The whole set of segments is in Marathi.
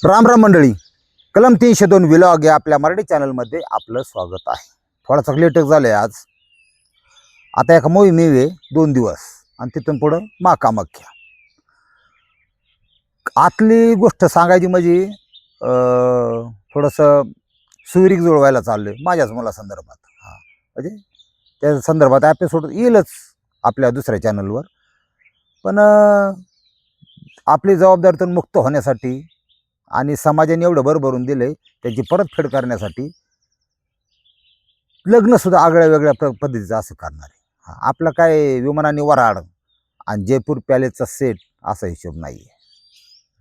राम राम मंडळी, कलम 302 विलॉग या आपल्या मराठी चॅनलमध्ये आपलं स्वागत आहे. थोडासा लेटच झालं आहे आज. आता एका मोहीम आहे 2 दिवस आणि तिथून पुढं कामाख्या. आतली गोष्ट सांगायची म्हणजे थोडंसं सुविरीक जुळवायला चाललं आहे माझ्याच मुलासंदर्भात. म्हणजे त्या संदर्भात एपिसोड येईलच आपल्या दुसऱ्या चॅनलवर. पण आपली जबाबदारीतून मुक्त होण्यासाठी आणि समाजाने एवढं भरभरून दिले त्याची परतफेड करण्यासाठी लग्नसुद्धा आगळ्या वेगळ्या पद्धतीचं असं करणार आहे. आपलं काय विमानाने वराड आणि जयपूर पॅलेसचा सेट असा हिशोब नाही आहे.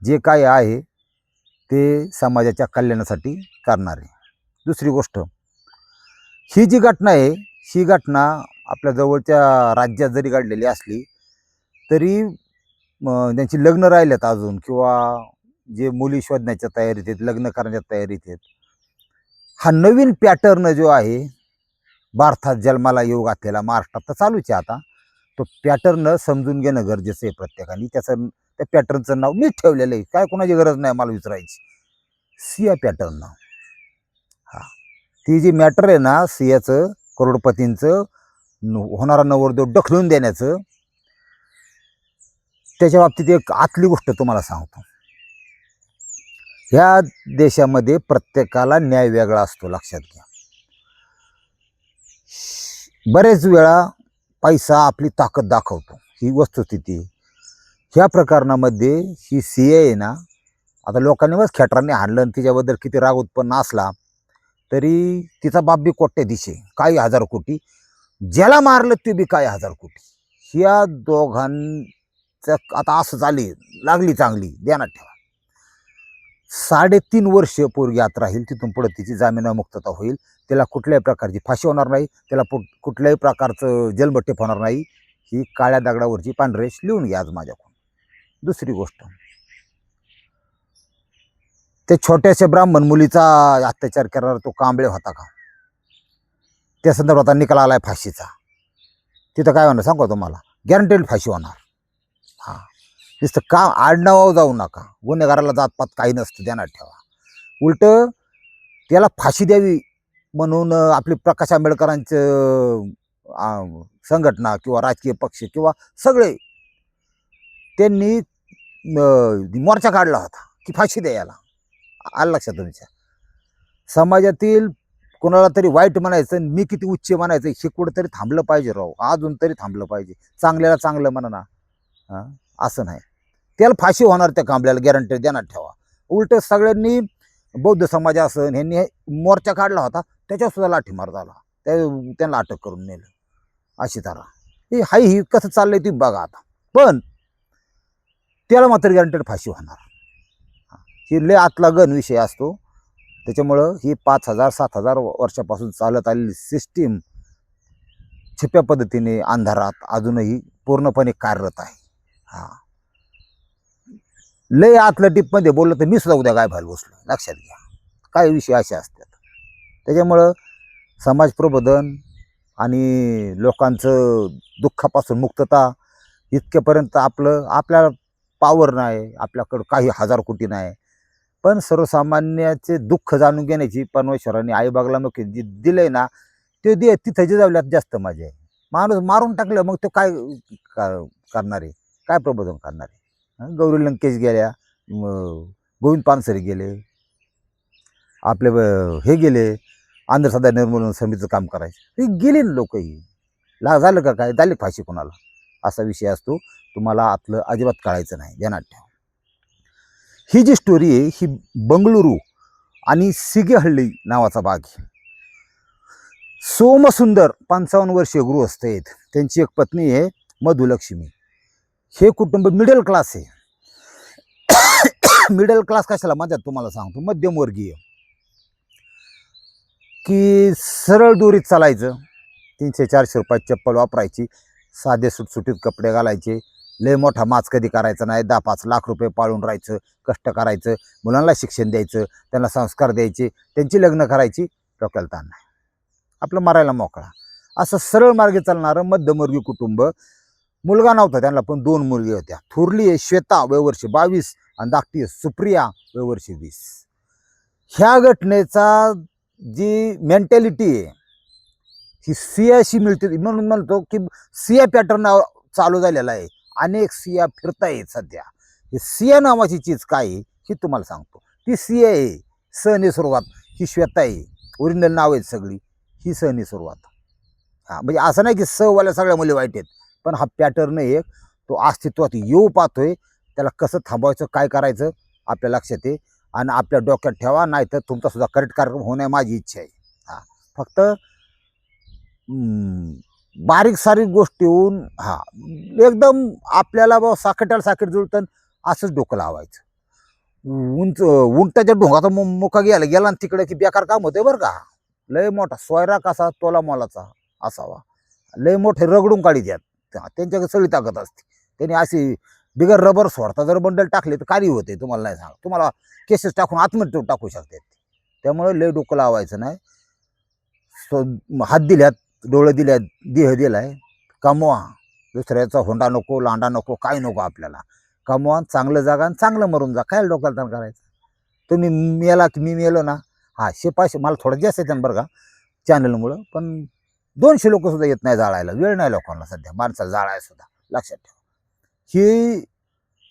जे काय आहे ते समाजाच्या कल्याणासाठी करणार आहे. दुसरी गोष्ट, ही जी घटना आहे ही घटना आपल्या जवळच्या राज्यात जरी घडलेली असली तरी त्यांची लग्न राहिल्यात अजून, किंवा जे मुली शोधण्याच्या तयारीत आहेत, लग्न करण्याच्या तयारीत आहेत, हा नवीन पॅटर्न जो आहे भारतात जन्माला येऊ घातलेला, महाराष्ट्रात तर चालूच आहे आता, तो पॅटर्न समजून घेणं गरजेचं आहे प्रत्येकाने. त्या पॅटर्नचं नाव मीच ठेवलेलं आहे, काय कोणाची गरज नाही मला विचारायची. सिया पॅटर्न. ती जी मॅटर आहे ना सियाचं, करोडपतींचं होणारा नवरदेव ढकलून देण्याचं, त्याच्या बाबतीत एक आतली गोष्ट तुम्हाला सांगतो. ह्या देशामध्ये प्रत्येकाला न्याय वेगळा असतो, लक्षात घ्या. बरेच वेळा पैसा आपली ताकद दाखवतो, ही वस्तुस्थिती. ह्या प्रकरणामध्ये ही सीए आहे ना, आता लोकांनी मग खेटरांनी हाणलं आणि तिच्याबद्दल किती राग उत्पन्न असला तरी तिचा बाप बी कोट्याधीश आहे, काही हजार कोटी. ज्याला मारलं ते बी काही हजार कोटी. ह्या दोघांचं आता असं झाली, लागली चांगली, ध्यानात ठेवा. 3.5 वर्ष पोरगी आत राहील, तिथून पुढे तिची जामिनामुक्तता होईल. त्याला कुठल्याही प्रकारची फाशी होणार नाही, त्याला कुठल्याही प्रकारचं जन्मठेप होणार नाही. ही काळ्या दगडावरची पांढरेश लिहून घ्या आज माझ्याकडून. दुसरी गोष्ट, त्या छोट्याशा ब्राह्मण मुलीचा अत्याचार करणारा तो कांबळे होता का, त्या संदर्भात निकाल आलाय फाशीचा. तिथं काय होणार सांगू तुम्हाला, गॅरंटेड फाशी होणार. नुसतं का आडनावावर जाऊ नका, गुन्हेगाराला जातपात काही नसतं, ध्यानात ठेवा. उलट त्याला फाशी द्यावी म्हणून आपली प्रकाश आंबेडकरांचं संघटना किंवा राजकीय पक्ष किंवा सगळे त्यांनी मोर्चा काढला होता की फाशी द्यायला. आलं लक्षात तुमच्या. समाजातील कोणाला तरी वाईट म्हणायचं, मी किती उच्च म्हणायचं, हे कुठंतरी थांबलं पाहिजे राव, अजून तरी थांबलं पाहिजे. चांगल्याला चांगलं म्हणा ना, असं नाही. त्याला फाशी होणार त्या कांबल्याला, गॅरंटी, ध्यानात ठेवा. उलट सगळ्यांनी, बौद्ध समाज असन ह्यांनी मोर्चा काढला होता, त्याच्यावर सुद्धा लाठीमार झाला, त्यांना अटक करून नेलं. अशी तरा ही कसं चाललंय ती बघा आता. पण त्याला मात्र गॅरंटेड फाशी होणार. ही लय आतला गण विषय असतो. त्याच्यामुळं ही 5,000-7,000 वर्षापासून चालत आलेली सिस्टीम छिप्या पद्धतीने अंधारात अजूनही पूर्णपणे कार्यरत आहे. लय आतलं टिपमध्ये बोललं तर मी सुद्धा उद्या काय व्हायला बसलो, लक्षात घ्या. काही विषय असे असतात. त्याच्यामुळं समाज प्रबोधन आणि लोकांचं दुःखापासून मुक्तता इतक्यापर्यंत आपल्याला पावर नाही, आपल्याकडं काही हजार कोटी नाही. पण सर्वसामान्याचे दुःख जाणून घेण्याची परमेश्वराने आईबागला मग जे दिलंय ना, ते तिथं जिजावल्यात जास्त मजा आहे. माणूस मारून टाकलं मग तो काय करणार आहे, काय प्रबोधन करणार आहे. गौरी लंकेश गेल्या, गोविंद पानसरे गेले, आपले हे गेले, अंधश्रद्धा निर्मूलन समितीचं काम करायचं, ते गेले ना लोक. ही झालं का काय, झाली फाशी कोणाला, असा विषय असतो. तुम्हाला आतलं अजिबात कळायचं नाही, ध्यानात ठेवा. ही जी स्टोरी आहे ही बंगळुरू आणि सिगेहल्ली नावाचा भाग आहे. सोमसुंदर 55 वर्षीय गृहस्थ आहेत, त्यांची एक पत्नी आहे मधुलक्ष्मी. हे कुटुंब मिडल क्लास आहे. मिडल क्लास कशाला म्हणतात तुम्हाला सांगतो, मध्यमवर्गीय, की सरळ दोरीत चालायचं, 300-400 रुपयाची चप्पल वापरायची, साधे सुटसुटीत कपडे घालायचे, लय मोठा माच कधी करायचा नाही, 10-5 लाख रुपये पाळून राहायचं, कष्ट करायचं, मुलांना शिक्षण द्यायचं, त्यांना संस्कार द्यायचे, त्यांची लग्न करायची, डोक्याला ताण नाही, आपलं मरायला मोकळा. असं सरळ मार्गे चालणारं मध्यमवर्गीय कुटुंब मुलगा नव्हता त्यांना, पण 2 मुलगी होत्या. थोरली आहे श्वेता, वय वर्ष 22, आणि धाकटी आहे सुप्रिया, वय वर्ष 20. ह्या घटनेचा जी मेंटॅलिटी आहे ही सियाशी मिळते, म्हणून म्हणतो की सिया पॅटर्न चालू झालेला आहे. अनेक सिया फिरतायत सध्या. हे सिया नावाची चीज काय आहे ही तुम्हाला सांगतो. ती सिया आहे, सने सुरुवात. ही श्वेता आहे, ओरिजिनल नाव आहेत सगळी. ही सने सुरुवात. हा म्हणजे असं नाही की वाल्या सगळ्या मुली वाईट आहेत, पण हा पॅटर्न एक तो अस्तित्वात येऊ पाहतोय. त्याला कसं थांबवायचं, काय करायचं आपल्या लक्षात आहे, आणि आपल्या डोक्यात ठेवा, नाही तर तुमचा सुद्धा करेक्ट कार्यक्रम होणे माझी इच्छा आहे. हा फक्त बारीक सारीक गोष्टीहून एकदम आपल्याला बा साखटाला साखट जुळतं असंच डोकं लावायचं. उंटाच्या ढोंगाचा मुका गेला आणि तिकडे की बेकार काम होते बरं का. लय मोठा सोयरा कसा तोला मोलाचा असावा, लय मोठे रगडून काढी द्यात, त्यांच्याकडे सगळी ताकद असते. त्यांनी अशी बिगर रबर सोडता जर बंडल टाकले तर काही होते तुम्हाला नाही सांग, तुम्हाला केसेस टाकून आत्महत्या टाकू शकतात. त्यामुळे लय डोकं लावायचं नाही. हात दिल्यात, डोळे दिल्यात, देह दिलाय, कमवा. दुसऱ्याचा होंडा नको, लांडा नको, काही नको आपल्याला. कमवा, चांगलं जागा आणि चांगलं मरून जा. काय डोक्याला ताण करायचं. तुम्ही मेला की मी मेलो ना, शिपाशी मला थोडं जास्त येतं बरं का चॅनलमुळं, पण 200 लोक सुद्धा येत नाही जाळायला. वेळ नाही लोकांना सध्या माणसाला जाळायला सुद्धा. लक्षात ठेवा. ही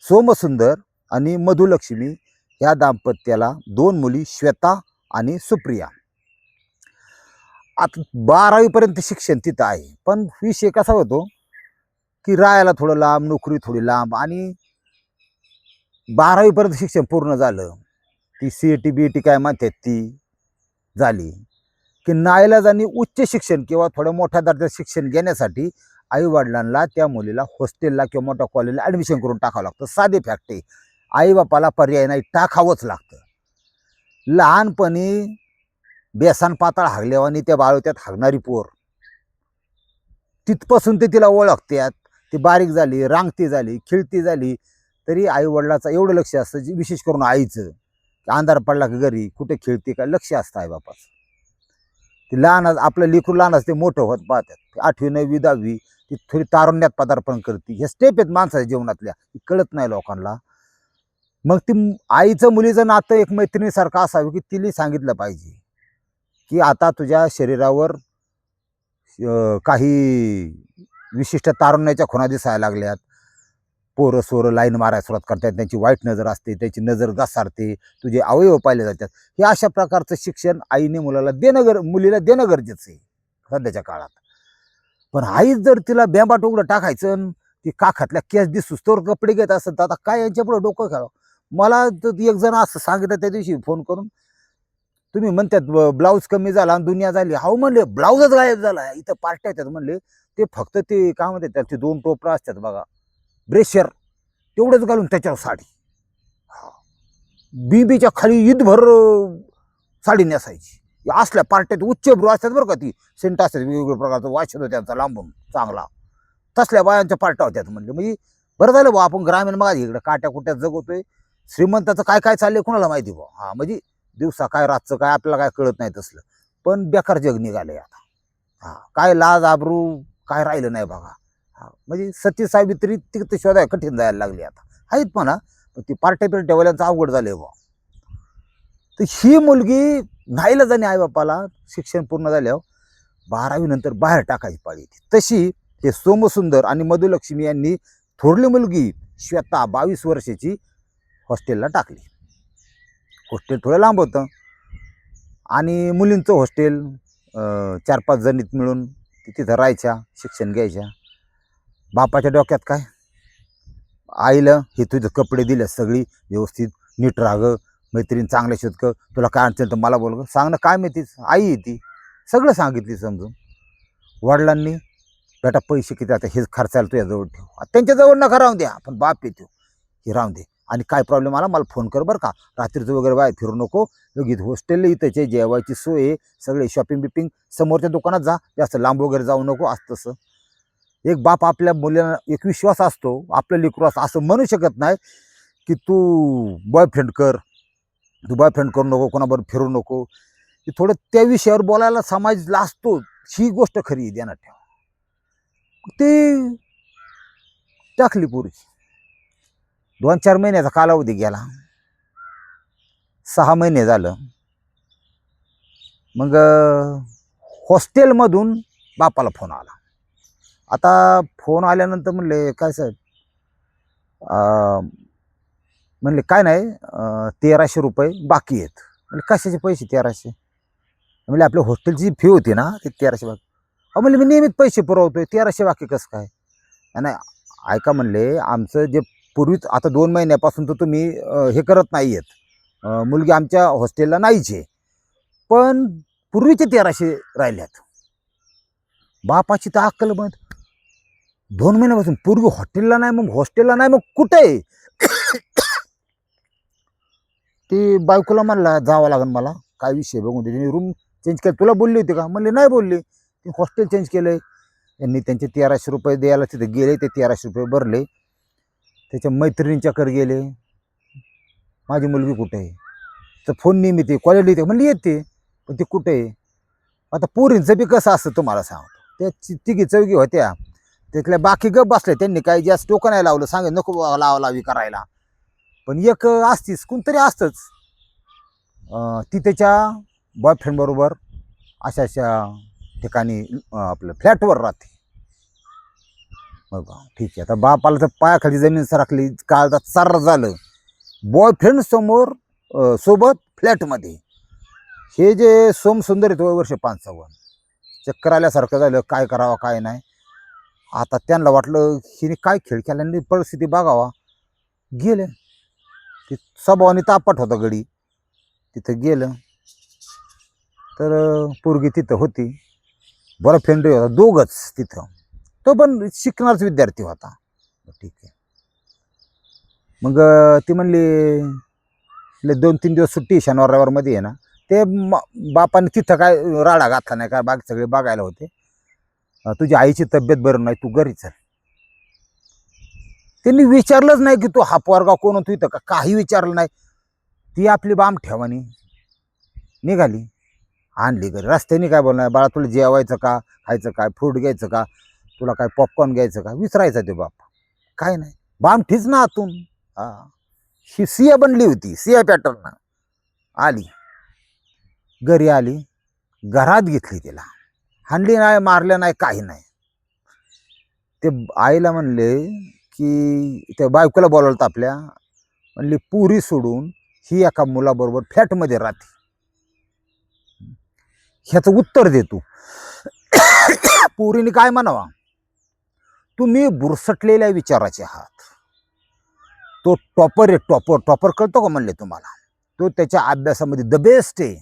सोमसुंदर आणि मधुलक्ष्मी या दाम्पत्याला 2 मुली श्वेता आणि सुप्रिया. आता 12वी पर्यंत शिक्षण तिथं आहे, पण विषय कसा होतो की राहायला थोडं लांब, नोकरी थोडी लांब, आणि 12वी पर्यंत शिक्षण पूर्ण झालं. ती CET BET काय म्हणतात ती झाली की नाईलाजाने उच्च शिक्षण किंवा थोड्या मोठ्या दर्जाचं शिक्षण घेण्यासाठी आई वडिलांना त्या मुलीला हॉस्टेलला किंवा मोठ्या कॉलेजला ॲडमिशन करून टाकावं लागतं. साधे फॅक्ट आहे. आईबापाला पर्याय नाही, टाकावंच लागतं. लहानपणी बेसन पाताळ हागल्यावानी त्या बाळवत्यात हागणारी पोर, तिथपासून ते तिला ओळखतात. ती बारीक झाली, रांगती झाली, खिळती झाली, तरी आई वडिलाचं एवढं लक्ष असतं, विशेष करून आईचं. अंधार पडला की घरी कुठे खेळते का लक्ष असतं आईबापाचं. ती लहान, आपलं लेकरू लहान असते, मोठं होत पाहतात. 8वी 9वी 10वी ती थोडी तारुण्यात पदार्पण करते. हे स्टेप आहेत माणसाच्या जीवनातल्या, कळत नाही लोकांना. मग ती आईचं मुलीचं नातं एक मैत्रिणीसारखं असावं की तिने सांगितलं पाहिजे की आता तुझ्या शरीरावर काही विशिष्ट तारुण्याच्या खुणा दिसायला लागल्यात. पोरं सोरं लाईन मारायला सुरुवात करतात, त्यांची वाईट नजर असते, त्याची नजर घसारते, तुझे अवयव पाहिले जातात. हे अशा प्रकारचं शिक्षण आईने मुलीला देणं गरजेचं आहे सध्याच्या काळात. पण आई जर तिला बेंबाट उघडं टाकायचं, ती काखातल्या केस दिसूस तर कपडे घेत असत, आता काय यांच्या पुढे डोकं खेळावं. मला तर एक जण असं सांगितलं त्या दिवशी फोन करून, तुम्ही म्हणतात ब्लाऊज कमी झाला आणि दुनिया झाली. हाव म्हणले, ब्लाऊजच गायब झाला. इथं पार्ट्या येतात म्हणले, ते फक्त ते काय म्हणतात ते 2 टोपरं असतात बघा, ब्रेशर, तेवढंच घालून त्याच्यावर साडी. बीबीच्या खाली ईदभर साडी नेसायची. असल्या पार्ट्यात उच्च भ्रू असतात बरं का, ती सेंट असतात वेगवेगळ्या प्रकारचं, वास येतो त्यांचा लांबून चांगला. तसल्या बायांच्या पार्ट्या होत्यात म्हणले. म्हणजे बरं झालं बा आपण ग्रामीण भागात इकडे काट्या कुट्यात जगवतोय. श्रीमंताचं काय काय चाललंय कोणाला माहिती बा. म्हणजे दिवसा काय रातचं काय आपल्याला काय कळत नाही तसलं. पण बेकार जग निघालंय आता. काय लाज आबरू काय राहिलं नाही बघा. म्हणजे सती सावित्री तिथे शोधाय कठीण जायला लागली आता. आहेत म्हणा, पण ती पार्ट्या पिरट्यावाल्यांचं अवघड झालंय बा. तर ही मुलगी नाईलाजाने आईबापाला शिक्षण पूर्ण झाल्यावर 12वी नंतर बाहेर टाकायची पाळी येते. तशी हे सोमसुंदर आणि मधुलक्ष्मी यांनी थोरली मुलगी श्वेता 22 वर्षाची हॉस्टेलला टाकली. हॉस्टेल थोडं लांब होतं आणि मुलींचं हॉस्टेल 4-5 जणीत मिळून तिथं राहायच्या, शिक्षण घ्यायच्या. बापाच्या डोक्यात काय, आईला हे तुझे कपडे दिले सगळी व्यवस्थित, नीट राग, मैत्रीण चांगल्या शोधक, तुला काय अडचण तर मला बोल, सांगणं काय माहितीच. आई येते सगळं सांगितली समजून. वडिलांनी बेटा पैसे किती आता हेच खर्चायला तुझ्याजवळ ठेव, त्यांच्याजवळ नका राहून द्या, पण बाप येतो हे राहून दे, आणि काय प्रॉब्लेम आला मला फोन कर बरं का, रात्रीचं वगैरे बाहेर फिरू नको, योग्य हॉस्टेलला इथंचे जेवायची सोय आहे, सगळे शॉपिंग बिपिंग समोरच्या दुकानात जा, जास्त लांब वगैरे जाऊ नको. असं तसं एक बाप आपल्या मुलांना एक विश्वास असतो, आपलं लेकरू असं म्हणू शकत नाही की तू बॉयफ्रेंड कर, तू बॉयफ्रेंड करू नको, कोणाबरोबर फिरू नको. थोडं त्या विषयावर बोलायला समाज लाजतो, ही गोष्ट खरी ध्यानात ठेवा. ते टाकली पोरगी. 2-4 महिन्याचा कालावधी गेला. 6 महिने झालं. मग हॉस्टेलमधून बापाला फोन आला. आता फोन आल्यानंतर म्हणले काय साहेब, म्हणले काय नाही, 1300 रुपये बाकी आहेत. म्हणजे कशाचे पैसे 1300? म्हणजे आपल्या हॉस्टेलची फी होती ना, ती 1300 बाकी. म्हणले मी नियमित पैसे पुरवतोय, 1300 बाकी कसं काय? नाही ऐका म्हणले, आमचं जे पूर्वीच आता 2 महिन्यापासून तर तुम्ही हे करत नाही आहेत, मुलगी आमच्या हॉस्टेलला नाहीच आहे, पण पूर्वीचे 1300 राहिल्यात. बापाची तर अक्कल बंद. 2 महिन्यापासून पूर्वी हॉटेलला नाही, मग हॉस्टेलला नाही, मग कुठे आहे? ती बायकोला म्हणला जावं लागेल मला, काय विषय बघून दे. रूम चेंज केलं, तुला बोलली होती का? म्हणले नाही बोलली. ती हॉस्टेल चेंज केलंय. त्यांनी त्यांचे 1300 रुपये द्यायला तिथे गेले. ते 1300 रुपये भरले. त्याच्या मैत्रिणींच्याकडे गेले, माझी मुलगी कुठे आहे? तर फोन नेहमी ते कॉलेजला येते, म्हणली येते, पण ती कुठे आहे? आता पोरींचं बी कसं असतं तुम्हाला सांगतो. त्या तिघी चौघी होत्या, त्यातल्या बाकी गप बसल्या. त्यांनी काही जास्त टोकं नाही लावलं, सांगे नको लावी करायला. पण एक असतीच, कोणतरी असतंच. ती त्याच्या बॉयफ्रेंड बरोबर अशा ठिकाणी आपलं फ्लॅटवर राहते. बघा ठीक आहे. आता बापाला तर पायाखाली जमीन सरकली, काळजात चार झालं. बॉयफ्रेंड समोर सोबत फ्लॅटमध्ये. हे जे सोमसुंदर आहेत वर्ष 55, चक्कर आल्यासारखं झालं. काय करावं काय नाही. आता त्यांना वाटलं हिने काय खेळ केला, परिस्थिती बघावा. गेले. ती स्वभावाने तापट होता गडी. तिथं गेलं तर पोरगी तिथं होती, बॉयफ्रेंड होता, दोघंच तिथं. तो पण शिकणारच विद्यार्थी होता. ठीक आहे. मग ती म्हणली 2-3 दिवस सुट्टी शनिवार रविवारमध्ये आहे ना. ते बापाने तिथं काय राडा घातला नाही, काय बाकी सगळे बघायला होते. तुझी आईची तब्येत बरं नाही, तू घरी चल. त्यांनी विचारलंच नाही की तू हा पोरगा कोण होतो इथं का, काही विचारलं नाही. ती आपली बाम ठेवानी निघाली, आणली घरी. रस्त्याने काय बोलणार, बाळा तुला जेवायचं का, खायचं काय, फ्रूट घ्यायचं का, तुला काय पॉपकॉर्न घ्यायचं का, विचारायचं ते बाप. काय नाही, बाम ठीच ना आतून. हा, ही सिया बनली होती, सिया पॅटर्न. आली घरी, आली घरात घेतली, तिला हाणली नाही, मारलं नाही, काही नाही. ते आईला म्हणले की त्या बायकोला बोलवलं आपल्या, म्हणली पुरी सोडून ही एका मुलाबरोबर फ्लॅटमध्ये राहते, ह्याचं उत्तर दे तू. पुरीने काय म्हणावा, तुम्ही बुरसटलेल्या विचाराचे आहात. तो टॉपर आहे, टॉपर कळतो का म्हणले तुम्हाला? तो त्याच्या अभ्यासामध्ये द बेस्ट आहे.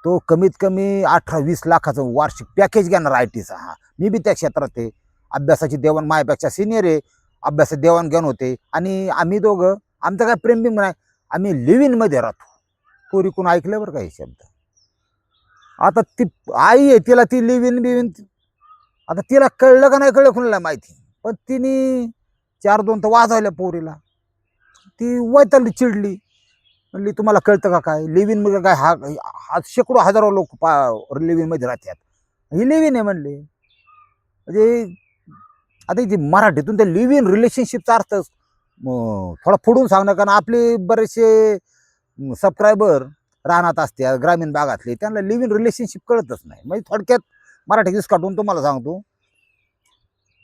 तो कमीत कमी 18-20 लाखाचं वार्षिक पॅकेज घेणार ITचा. हा, मी बी त्या क्षेत्रात आहे. अभ्यासाची देवाण माझ्यापेक्षा सिनियर आहे, अभ्यासात देवाणघेवाण होते. आणि आम्ही दोघं, आमचं काय प्रेम बिम नाही, आम्ही लिव्ह इन मध्ये राहतो. पोरी कोण ऐकलं बरं का हे शब्द? आता ती आई आहे, तिला ती लिव्ह इन आता तिला कळलं का नाही कळलं कोणाला माहिती. पण तिने 4-2 तर वाजवल्या पोरीला. ती वैतागली, चिडली. म्हणली तुम्हाला कळतं का काय, लिव्ह इन मध्ये काय, हा शेकडो हजारो लोक लिव्ह इन मध्ये राहतात, ही लिव्ह इन आहे म्हणले. म्हणजे आता इथे मराठीतून त्या लिव्ह इन रिलेशनशिपचा अर्थ थोडा फोडून सांगणं, कारण आपले बरेचसे सबस्क्रायबर रानात असतात, ग्रामीण भागातले, त्यांना लिव्ह इन रिलेशनशिप कळतच नाही. म्हणजे थोडक्यात मराठी दिस काढून तुम्हाला सांगतो,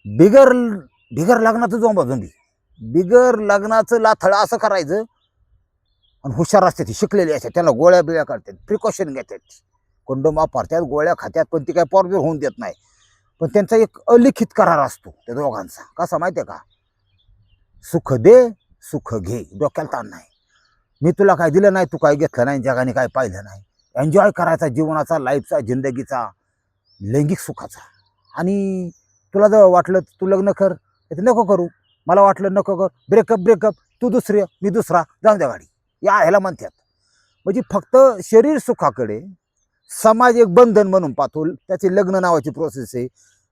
बिगर लग्नाचं जोंबाजोंबी, बिगर लग्नाचं लाथळ असं करायचं. आणि हुशार असतात, शिकलेले असतात, त्यांना गोळ्या बिळ्या करतात, प्रिकॉशन घेतात, कंडोम वापरतात, गोळ्या खात्यात, पण ती काय पॉरबिर होऊन देत नाही. पण त्यांचा एक अलिखित करार असतो त्या दोघांचा. कसा माहिती आहे का? सुख दे सुख घे, डोक्याला ताण नाही. मी तुला काय दिलं नाही, तू काय घेतलं नाही, जगाने काय पाहिलं नाही. एन्जॉय करायचा जीवनाचा, लाईफचा, जिंदगीचा, लैंगिक सुखाचा. आणि तुला जर वाटलं तू लग्न कर, नको करू, मला वाटलं नको कर, ब्रेकअप, तू दुसरी मी दुसरा, जाऊ द्या गाडी, या ह्याला म्हणतात. म्हणजे फक्त शरीर सुखाकडे समाज एक बंधन म्हणून पाहतो. त्याची लग्न नावाची प्रोसेस आहे.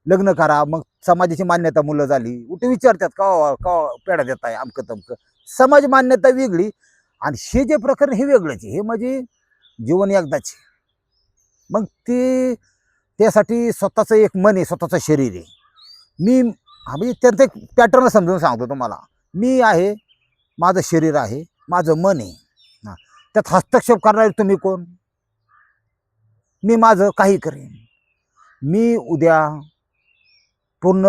लग्न करा, मग समाजाची मान्यता मुलं झाली, उठे विचारतात का पेढा देत आहे, अमकं तमकं. समाज मान्यता वेगळी आणि हे जे प्रकरण हे वेगळंच. हे म्हणजे जीवन एकदाचे. मग ते त्यासाठी स्वतःचं एक मन आहे, स्वतःचं शरीर आहे. मी हा म्हणजे त्यांचं एक पॅटर्न समजून सांगतो तुम्हाला. मी आहे, माझं शरीर आहे, माझं मन आहे. हां, त्यात हस्तक्षेप करणारे तुम्ही कोण? मी माझं काही करेन. मी उद्या पूर्ण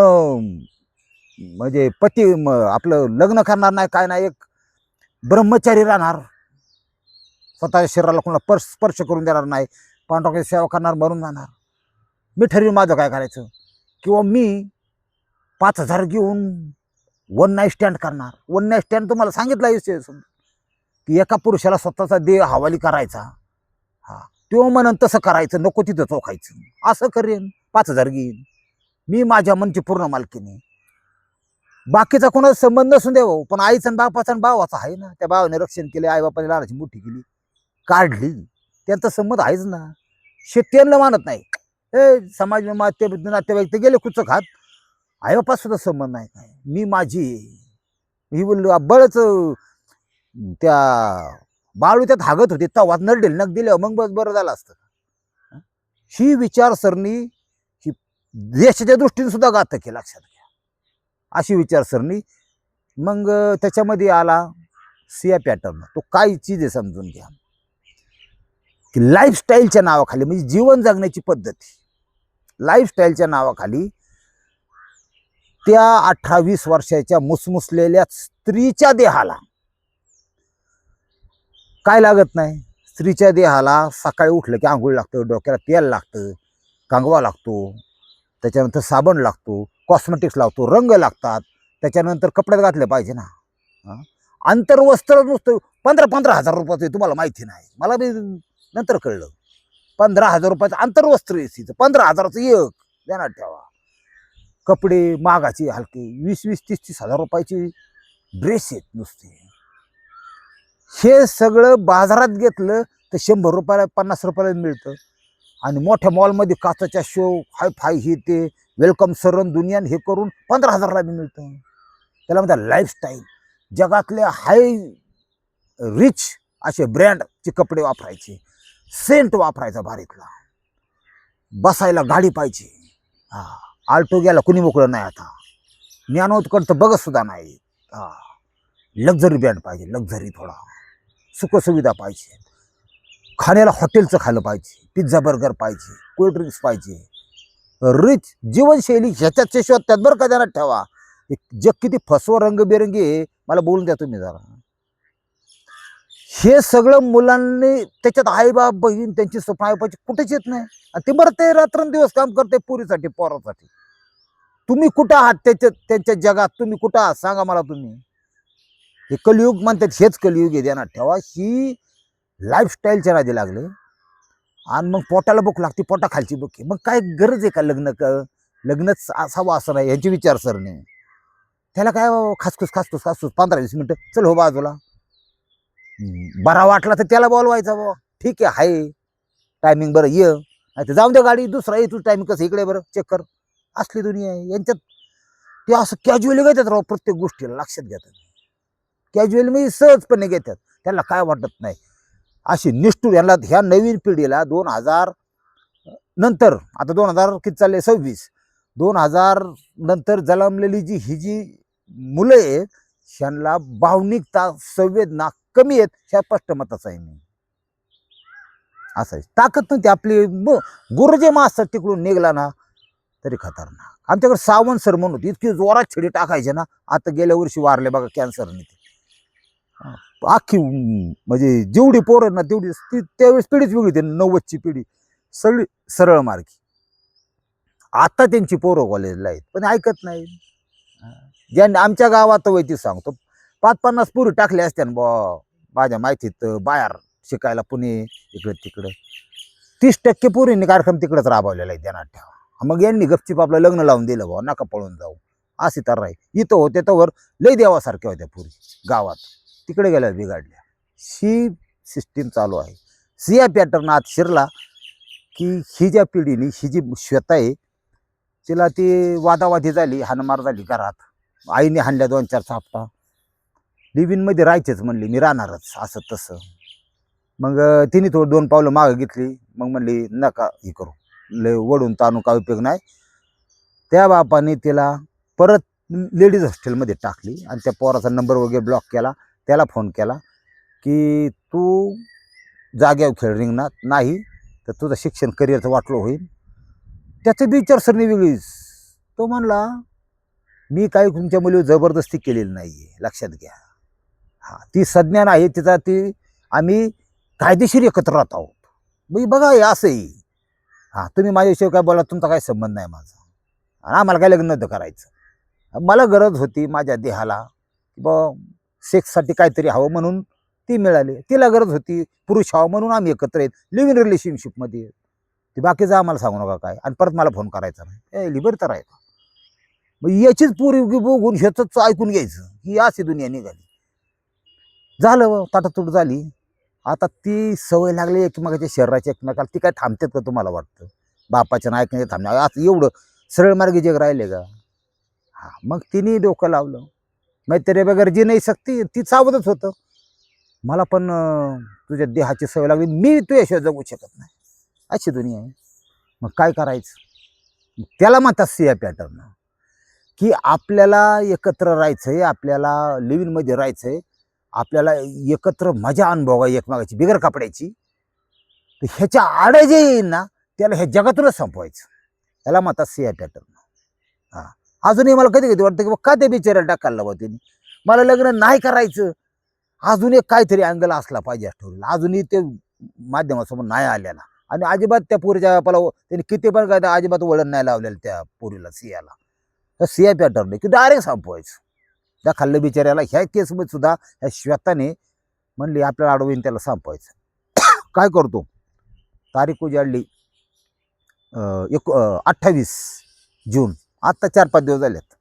म्हणजे आपलं लग्न करणार नाही, काय नाही, एक ब्रह्मचारी राहणार. स्वतःच्या शरीराला कोणाला स्पर्श करून देणार नाही, पांडुरंगाची सेवा करणार, मरून जाणार. मी ठरवीन माझं काय करायचं. किंवा मी 5,000 घेऊन वन नाईट स्टँड करणार. वन नाईट स्टँड तुम्हाला सांगितलं आहे की एका पुरुषाला स्वतःचा देह हवाली करायचा. हा, तो म्हणून तसं करायचं, नको तिथं चोखायचं, असं करेन. 5,000 घेईन. मी माझ्या मनची पूर्ण मालकीने. बाकीचा कोणाचा संबंध नसून द्यावं, पण आईचा आणि बापाचा आणि भावाचा आहे ना. त्या भावाने रक्षण केले, आई बापाने लहानाची मोठी केली, काढली, त्यांचा संबंध आहेच ना. शेतकऱ्यांना मानत नाही, हे समाज नातेवाईक ते गेले कुचक हात, आई बापा सुद्धा संबंध नाही. काय मी माझी ही बोललो बळच त्या बाळू त्यात हागत होते, तवात नरडेल नक दिले, मग बस बरं झालं असतं. ही विचारसरणी ही देशाच्या दृष्टीने सुद्धा घातक आहे, लक्षात घ्या. अशी विचारसरणी. मग त्याच्यामध्ये आला सिया पॅटर्न. तो काय चीज आहे समजून घ्या, की लाईफस्टाईलच्या नावाखाली, म्हणजे जीवन जगण्याची पद्धती, लाईफस्टाईलच्या नावाखाली त्या 18-20 वर्षाच्या मुसमुसलेल्या स्त्रीच्या देहाला काय लागत नाही. स्त्रीच्या देहाला सकाळी उठलं की आंघोळ लागतं, डोक्याला तेल लागतं, कंगवा लागतो, त्याच्यानंतर साबण लागतो, कॉस्मेटिक्स लागतो, रंग लागतात, त्याच्यानंतर कपड्यात घातले पाहिजे ना. आंतरवस्त्र नुसतं 15,000 रुपयाचं, तुम्हाला माहिती नाही, मला बी नंतर कळलं. 15,000 रुपयाचं आंतरवस्त्र एसीचं, 15,000चं एक, ध्यानात ठेवा. कपडे मागाचे हलके, 20-20, 30-30 हजार रुपयाचे ड्रेस आहेत नुसते. हे सगळं बाजारात घेतलं तर 100 रुपयाला 50 रुपयाला मिळतं. आणि मोठ्या मॉलमध्ये काचाच्या शो, हाय फाय, हे ते वेलकम सरण दुनियान हे करून 15,000ला बी मिळतं. त्याला म्हणतात लाईफस्टाईल. जगातले हाय रिच असे ब्रँडचे कपडे वापरायचे, सेंट वापरायचा भारीतला, बसायला गाडी पाहिजे. हा, आल्टो गेला कुणी मोकळं नाही आता, ज्ञानोत्कट तर बघत सुद्धा नाही. हा, लक्झरी ब्रँड पाहिजे, लक्झरी, थोडा सुखसुविधा पाहिजे, खाण्याला हॉटेलचं खाल्लं पाहिजे, पिझ्झा बर्गर पाहिजे, कोल्ड्रिंक्स पाहिजे, रिच जीवनशैली ह्याच्यात शोधतात बरं का, ध्यानात ठेवा. जग किती फसवं रंगबिरंगी आहे, मला बोलून द्या तुम्ही जरा. हे सगळं मुलांनी त्याच्यात आई बाप बहीण त्यांची स्वप्न आईबापाची कुठेच येत नाही. आणि ते मरते, रात्रंदिवस काम करते पुरीसाठी, पोरासाठी. तुम्ही कुठं आहात त्यांच्या जगात, तुम्ही कुठं आहात सांगा मला तुम्ही. हे कलियुग म्हणतात, हेच कलियुग आहे, ध्यानात ठेवा. ही लाईफस्टाईलच्या नादी लागले आणि मग पोटाला भूक लागते, पोटाखालची भूक आहे. मग काय गरज आहे का लग्नच असावं असं नाही, यांची विचारसरणी. त्याला काय खासखुस 15-20 मिनिटं, चल हो बाजूला. बरा वाटला तर त्याला बोलवायचा, बा ठीक आहे, हाय टायमिंग, बरं ये, नाही तर जाऊन द्या गाडी, दुसरा ये, तू टायमिंग कसं इकडे बरं चेक कर. असली दुनिया आहे यांच्यात. ते असं कॅज्युअली घेतात राव, प्रत्येक गोष्टीला लक्षात घेतात. कॅज्युअली म्हणजे सहजपणे घेतात, त्यांना काय वाटत नाही. अशी निष्ठूर यांना, ह्या नवीन पिढीला 2000 नंतर, आता 2000 किती चालले, 26, 2000 नंतर जन्मलेली ही जी मुलं आहेत, ह्यांना भावनिकता, संवेदना कमी आहेत, ह्या स्पष्ट मताचा आहे मी. असं ताकद नव्हती आपली. गुरुजे मास्तर तिकडून निघला ना तरी खतरनाक. आमच्याकडे सावंत सर म्हणून होती, इतकी जोरात छिडी टाकायचे ना. आता गेल्या वर्षी वारले बघा कॅन्सरने ते. अख्खी म्हणजे जेवढी पोरं ना तेवढी त्यावेळेस पिढीच वेगळी होती, 90ची पिढी सगळी सरळ मार्गी. आता त्यांची पोरं कॉलेजला आहेत पण ऐकत नाही. ज्यांनी आमच्या गावात वैती सांगतो 5-50 पोरी टाकले असते ना बा माझ्या माहितीत बाहेर शिकायला, पुणे इकडे तिकडे. 30% पोरींनी कार्यक्रम तिकडेच राबवलेला आहे, ध्यानात ठेवा. मग यांनी गपचीप आपलं लग्न लावून दिलं, बा नका पळून जाऊ, अशी तर राही. इथं होते तर लय देवासारख्या होत्या पुरी गावात, तिकडे गेल्या बिघडल्या. ही सिस्टीम चालू आहे. सिया पॅटर्न आत शिरला की ही ज्या पिढीने, ही जी श्वेता आहे, तिला ती वादावादी झाली, हाणमार झाली घरात. आईने हाणल्या 2-4 चापटा. लिव्हिनमध्ये राहायचेच म्हणली, मी राहणारच, असं तसं. मग तिने थोडं 2 पावलं मागं घेतली. मग म्हणली नका हे करू, लय वडून ताणू काय उपयोग नाही. त्या बापाने तिला परत लेडीज हॉस्टेलमध्ये टाकली आणि त्या पोराचा नंबर वगैरे ब्लॉक केला. त्याला फोन केला की तू जाग्यावर खेळ रिंगणात नाही तर तुझं शिक्षण करिअरचं वाटलं होईल. त्याचं बी विचारसरणी वेगळीच. तो म्हणला मी काही तुमच्या मुलीवर जबरदस्ती केलेली नाही आहे, लक्षात घ्या. हां, ती सज्ञान आहे तिचा, ती आम्ही कायदेशीर एकत्र राहत आहोत. मी बघा हे असंही. हां, तुम्ही माझ्याविषयी काय बोला, तुमचा काही संबंध नाही माझा आणि आम्हाला काय लग्न नव्हतं करायचं. मला गरज होती माझ्या देहाला ब सेक्ससाठी काहीतरी हवं म्हणून ती मिळाली. तिला गरज होती पुरुष हवं म्हणून आम्ही एकत्र आहेत, लिव्ह इन रिलेशनशिपमध्ये. ती बाकीचं आम्हाला सांगू नका काय, आणि परत मला फोन करायचा नाही. लिबर तर आहे का? मग याचीच पुरी बघून ह्याच ऐकून घ्यायचं ही अशी दुनिया निघाली. झालं ताटातूट झाली. आता ती सवय लागली एकमेकाच्या शरीराची एकमेकाला. ती काय थांबतात का तुम्हाला वाटतं? बापाच्या ना ऐकण्याचे थांबणे असं एवढं सरळ मार्गी जग राहिले का? हा, मग तिने डोकं लावलं. मग तेरे बगैर जी नाही सकती, ती सावधच होतं. मला पण तुझ्या देहाची सवय लागली, मी तुझ्याशिवाय जगू शकत नाही, अशी दुनिया आहे. मग काय करायचं? त्याला म्हणतात सिया पॅटर्न, की आपल्याला एकत्र राहायचंय, आपल्याला लिव्हिंगमध्ये राहायचंय, आपल्याला एकत्र मजा अनुभवा एकमेकाची बिगर कपड्याची. तर ह्याच्या आड जे येईल ना त्याला ह्या जगातूनच संपवायचं. त्याला म्हणतात सिया पॅटर्न. हां, अजूनही मला कधी कधी वाटतं की का त्या बिचाऱ्याला टाकायला लावा त्यांनी, मला लग्न नाही करायचं. अजून एक काहीतरी अँगल असला पाहिजे ठरवलं. अजूनही ते माध्यमासमोर नाही आलेला. आणि अजिबात त्या पोरीच्या बापाला त्यांनी किती पण काय अजिबात वळण नाही लावलेलं त्या पोरीला सियाला. तर सिया पॅटर्न की डायरेक्ट संपवायचं. त्या खाल्लं बिचाऱ्याला ह्या केसमध्ये सुद्धा ह्या श्वेताने म्हणली आपल्याला अडवून त्याला संपवायचं. काय करतो, तारीख उजाडली 28 जून, आत्ता 4-5 दिवस झालेत.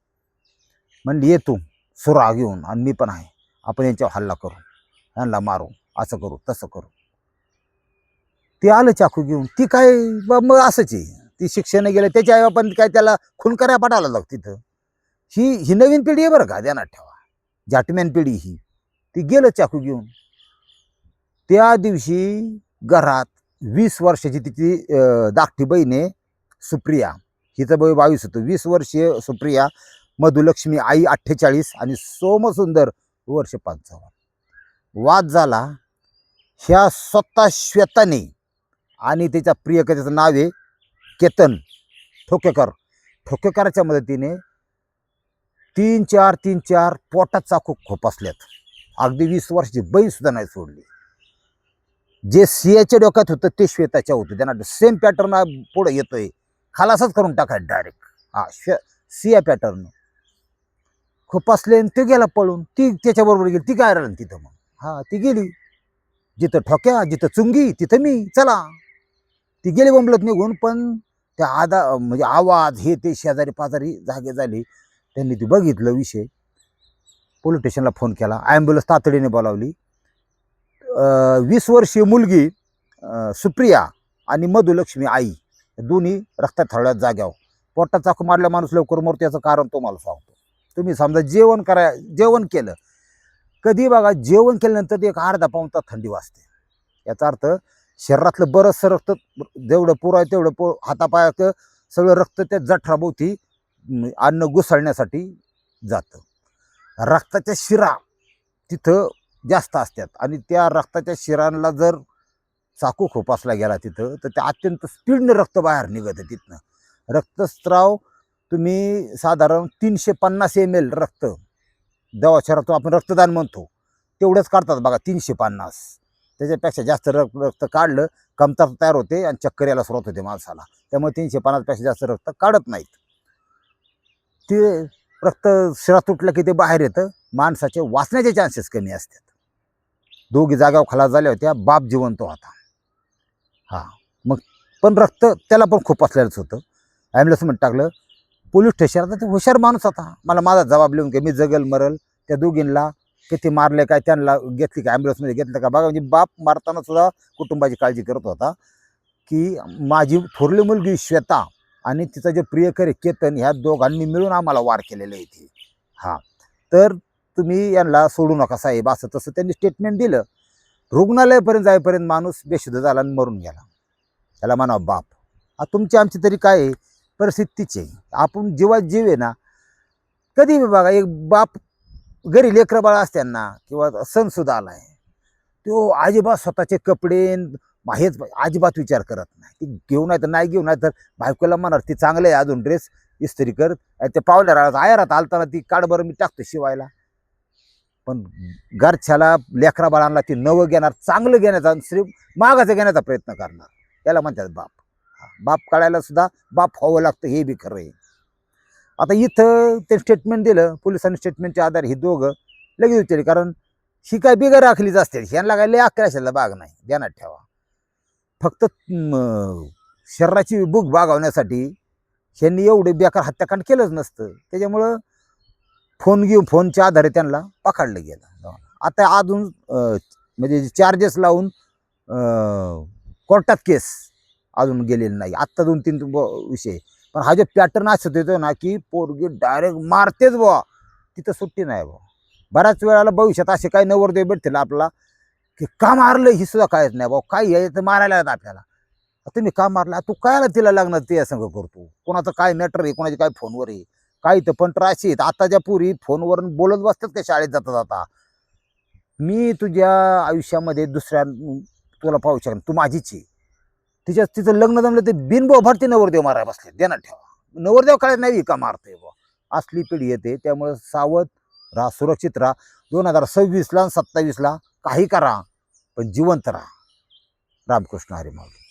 म्हणली ये तू सुरा घेऊन आणि मी पण आहे, आपण यांच्यावर हल्ला करू, यांना मारू, असं करू तसं करू. ते आलं चाकू घेऊन. ती काय मग असंच आहे, ती शिक्षण गेलं त्याच्या आई पण काय त्याला खून करायला पाठवला जाऊ तिथं. ही नवीन पिढी आहे बरं का, ध्यानात ठेवा. जाटमॅन पिढी ही. ती गेलं चाकू घेऊन. त्या दिवशी घरात 20 वर्षाची तिची धाकटी बहीण आहे सुप्रिया, हिचं वय 22 होतं. 20 वर्षीय सुप्रिया, मधुलक्ष्मी आई 48 आणि सोमसुंदर वर्ष 55. वाद झाला. ह्या स्वतः श्वेताने आणि त्याच्या प्रियकरेचं नाव आहे केतन ठोकेकर. ठोकेकरच्या मदतीने 3-4 पोटात चाकू खोपसल्यात. अगदी 20 वर्षाची बहीण सुद्धा नाही सोडली. जे सियाच्या डोक्यात होतं ते श्वेताच्या होतं. त्यांना सेम पॅटर्न पुढे येतोय, खलासच करून टाकायचं डायरेक्ट. हा, सिया पॅटर्न खोपसले आणि ते गेला पळून. ती त्याच्याबरोबर गेली. ती काय राहिली तिथं मग. हा, ती गेली. जिथं ठोक्या, जिथं चुंगी, तिथं मी, चला. ती गेली बोंबलत निघून. पण त्या म्हणजे आवाज हे ते शेजारी पाजारी जागे झाले. त्यांनी ती बघितलं विषय, पोलीस स्टेशनला फोन केला, ॲम्ब्युलन्स तातडीने बोलावली. 20 वर्षीय मुलगी सुप्रिया आणि मधुलक्ष्मी आई दोन्ही रक्तात थळ्यात जाग्यावर. पोटात चाकू मारल्या माणूस लवकर मरतो, याचं कारण तुम्हाला सांगतो. तुम्ही समजा जेवण केलं, कधी बघा जेवण केल्यानंतर एक अर्धा पाऊण तास थंडी वाजते. याचा अर्थ शरीरातलं बरंचसं रक्त जेवढं पुरं आहे तेवढं हातापायाचं सगळं रक्त त्या जठराभोवती अन्न घुसळण्यासाठी जातं. रक्ताच्या शिरा तिथं जास्त असतात आणि त्या रक्ताच्या शिरांना जर चाकू खोपसला गेला तिथं तर ते अत्यंत स्पीडने रक्त बाहेर निघतं तिथनं. रक्तस्राव तुम्ही साधारण 350 ml रक्त शरीरातून आपण रक्तदान म्हणतो तेवढंच काढतात बघा, 350. त्याच्यापेक्षा जास्त रक्त काढलं कमतरता तयार होते आणि चक्कर यायला सुरुवात होते माणसाला. त्यामुळे 350 पेक्षा जास्त रक्त काढत नाहीत. ते रक्त शिरा तुटलं की ते बाहेर येतं, माणसाचे वाचण्याचे चान्सेस कमी असतात. दोघी जागावर खलास झाल्या होत्या, बाप जिवंत होता. हां, मग पण रक्त त्याला पण खूप असलेलंच होतं. ॲम्ब्युलन्समध्ये टाकलं. पोलीस स्टेशनात ते हुशार माणूस होता, मला माझा जबाब लिहून घे, मी जगल मरल. त्या दोघींना किती मारले काय, त्यांना घेतली का ॲम्ब्युलन्समध्ये घेतलं का बघा. म्हणजे बाप मारताना सुद्धा कुटुंबाची काळजी करत होता की माझी थोरली मुलगी श्वेता आणि तिचा जे प्रियकर केतन, ह्या दोघांनी मिळून आम्हाला वार केलेले आहे. हां, तर तुम्ही यांना सोडू नका साहेब, असं तसं त्यांनी स्टेटमेंट दिलं. रुग्णालयापर्यंत जाईपर्यंत माणूस बेशुद्ध झाला आणि मरून गेला. त्याला म्हणा बाप. तुमची आमची तरी काय परिस्थितीच आहे. आपण जीवात जीव आहे ना, कधी बी बघा एक बाप घरी लेकरं बाळ असत्यांना किंवा सण सुद्धा आलाय, तो अजिबात स्वतःचे कपडे हेच अजिबात विचार करत नाही. ती घेऊ नाही तर नाही घेऊ, नाही तर बायकोला म्हणणार ती चांगलं आहे अजून ड्रेस इस्त्री कर, ते पावल्या राहत आयरात आलताना ती काढ बरं मी टाकतो शिवायला. पण घरच्याला लेकरा बाळांना ती नवं घेणार, चांगलं घेण्याचा, मागाचं घेण्याचा प्रयत्न करणार, याला म्हणतात बाप. बाप काढायला सुद्धा बाप व्हावं लागतं, हे बी खरं आहे. आता इथं ते स्टेटमेंट दिलं, पोलिसांनी स्टेटमेंटच्या आधारे ही दोघं लगेच विचारली, कारण ही काय बिगर राखलीच असते, ह्यांना काय लय अकराशाला बाग नाही, ध्यानात ठेवा. फक्त शरीराची भूक भागवण्यासाठी ह्यांनी एवढे बेकार हत्याकांड केलंच नसतं. त्याच्यामुळं फोनच्या आधारे त्यांना पकडलं गेलं. आता अजून म्हणजे चार्जेस लावून कोर्टात केस अजून गेलेली नाही, आत्ता 2-3 विषय. पण हा जो पॅटर्न असत येतो ना, की पोरगी डायरेक्ट मारतेच बुवा, तिथं सुट्टी नाही बुवा. बऱ्याच वेळाला भविष्यात असे काही नवरदेव भेटतील आपला, की का मारलं ही सुद्धा कायच नाही बाबा, काय आहे तर मारायला येत आपल्याला. तुम्ही का मारला, तू काय तिला लागणार ते संग करतो, कोणाचं काय मॅटर आहे, कोणाचे काय फोनवर आहे, काही तर पण अशी आहेत आताच्या पुरी फोनवरून बोलत बसतात का शाळेत जाता जाता. मी तुझ्या आयुष्यामध्ये दुसऱ्या तुला पाहू शकत, तू माझीच आहे. तिचं लग्न जमलं ते बिनबोभारती नवरदेव मारायला बसले, ध्यानात ठेवा. नवरदेव कळत नाही का मारतोय बुवा, असली पिढी येते. त्यामुळे सावध राहा, सुरक्षित राहा. 2026ला आणि 27ला काही करा, पण जिवंत राहा. रामकृष्ण हरी माऊली.